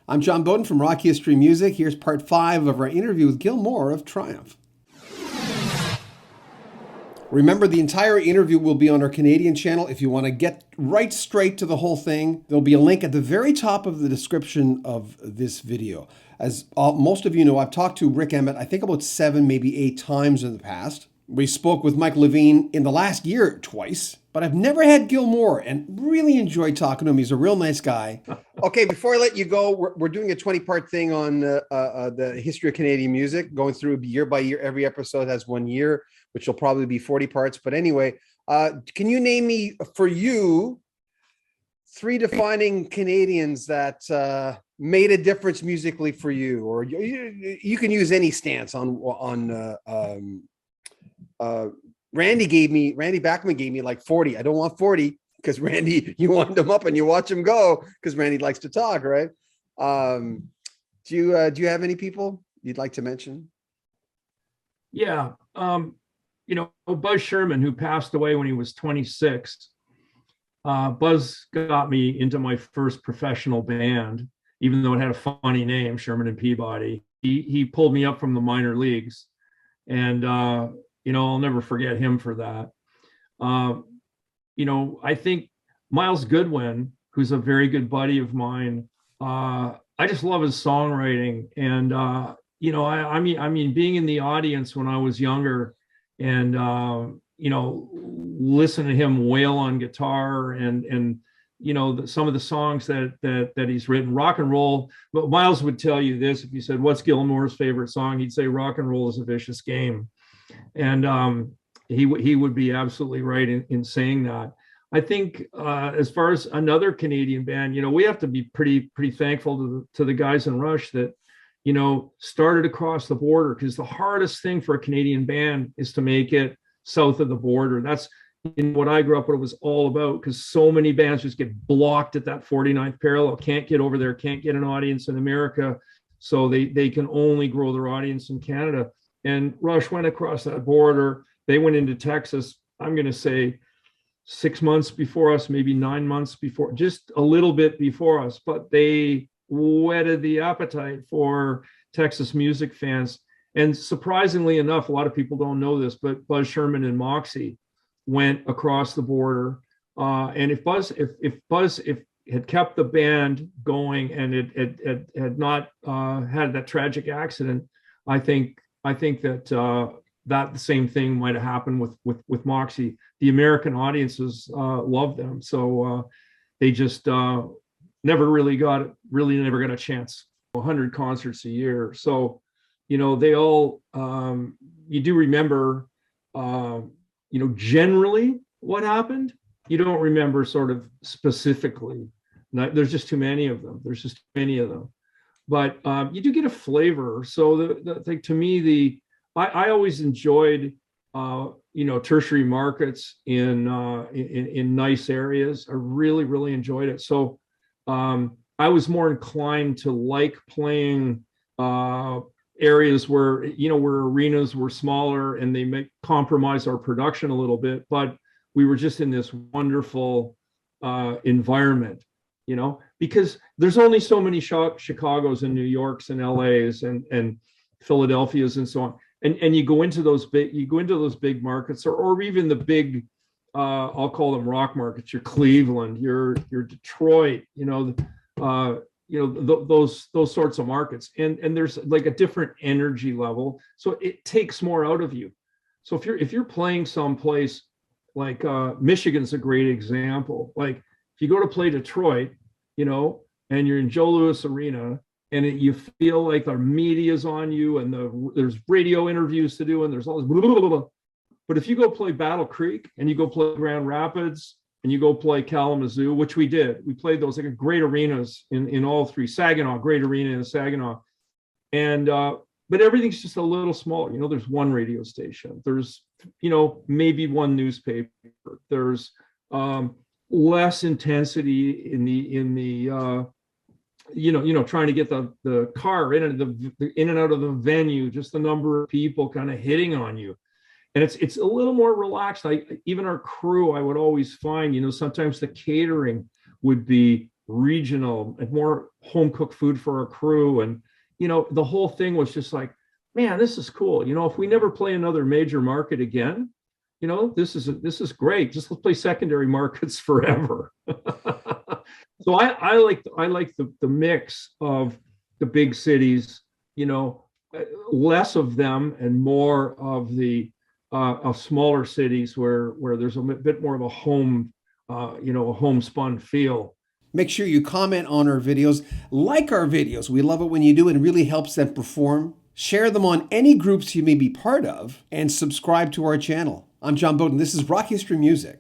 I'm John Beaudin from Rock History Music. Here's part 5 of our interview with Gil Moore of Triumph. Remember, the entire interview will be on our Canadian channel. If you want to get right straight to the whole thing, there'll be a link at the very top of the description of this video. As most of you know, I've talked to Rick Emmett, I think about 7, maybe 8 times in the past. We spoke with Mike Levine in the last year twice, but I've never had Gil Moore and really enjoyed talking to him. He's a real nice guy. Okay, before I let you go, we're doing a 20-part thing on the history of Canadian music, going through year by year. Every episode has 1 year, which will probably be 40 parts. But anyway, can you name me, for you, 3 defining Canadians that made a difference musically for you? Or you can use any stance on Randy Bachman gave me like 40. I don't want 40 because Randy, you wind him up and you watch him go because Randy likes to talk, right? Do you have any people you'd like to mention? Yeah. Buzz Sherman, who passed away when he was 26. Buzz got me into my first professional band, even though it had a funny name, Sherman and Peabody. He pulled me up from the minor leagues, and I'll never forget him for that. I think Miles Goodwin, who's a very good buddy of mine, I just love his songwriting. And, I mean, being in the audience when I was younger and, listen to him wail on guitar and some of the songs that he's written, rock and roll. But Miles would tell you this, if you said, what's Gil Moore's favorite song? He'd say rock and roll is a vicious game. And he would be absolutely right in saying that. I think as far as another Canadian band, we have to be pretty thankful to the guys in Rush that, started across the border, because the hardest thing for a Canadian band is to make it south of the border. That's what I grew up, what it was all about, because so many bands just get blocked at that 49th parallel, can't get over there, can't get an audience in America. So they can only grow their audience in Canada. And Rush went across that border. They went into Texas, I'm going to say 6 months before us, maybe 9 months before, just a little bit before us. But they whetted the appetite for Texas music fans. And surprisingly enough, a lot of people don't know this, but Buzz Sherman and Moxie went across the border. And if Buzz had kept the band going and it had not had that tragic accident, I think that that the same thing might have happened with Moxie. The American audiences love them, so they just never got a chance. 100 concerts a year, so they all. You do remember, generally what happened. You don't remember sort of specifically. There's just too many of them. But you do get a flavor. So to me, I always enjoyed tertiary markets in nice areas. I really enjoyed it. So I was more inclined to like playing areas where arenas were smaller and they may compromise our production a little bit, but we were just in this wonderful environment. Because there's only so many Chicagos and New Yorks and LAs and Philadelphias and so on. And you go into those big markets or even the big, I'll call them rock markets, your Cleveland, your Detroit, those sorts of markets. And there's like a different energy level. So it takes more out of you. So if you're playing someplace like Michigan's a great example. Like if you go to play Detroit, and you're in Joe Louis Arena, and you feel like the media's on you, and there's radio interviews to do, and there's all this blah, blah, blah, blah. But if you go play Battle Creek, and you go play Grand Rapids, and you go play Kalamazoo, which we did, we played those like great arenas in all 3. Saginaw, great arena in Saginaw, and but everything's just a little smaller. There's one radio station, there's maybe one newspaper, there's less intensity in the trying to get the car in and out of the venue, just the number of people kind of hitting on you. And it's a little more relaxed. Even our crew, I would always find, sometimes the catering would be regional and more home cooked food for our crew. And, the whole thing was just like, man, this is cool. If we never play another major market again, this is great. Just let's play secondary markets forever. So I like the mix of the big cities, less of them and more of the of smaller cities where there's a bit more of a home, a homespun feel. Make sure you comment on our videos, like our videos. We love it when you do. It really helps them perform. Share them on any groups you may be part of, and subscribe to our channel. I'm John Beaudin. This is Rock History Music.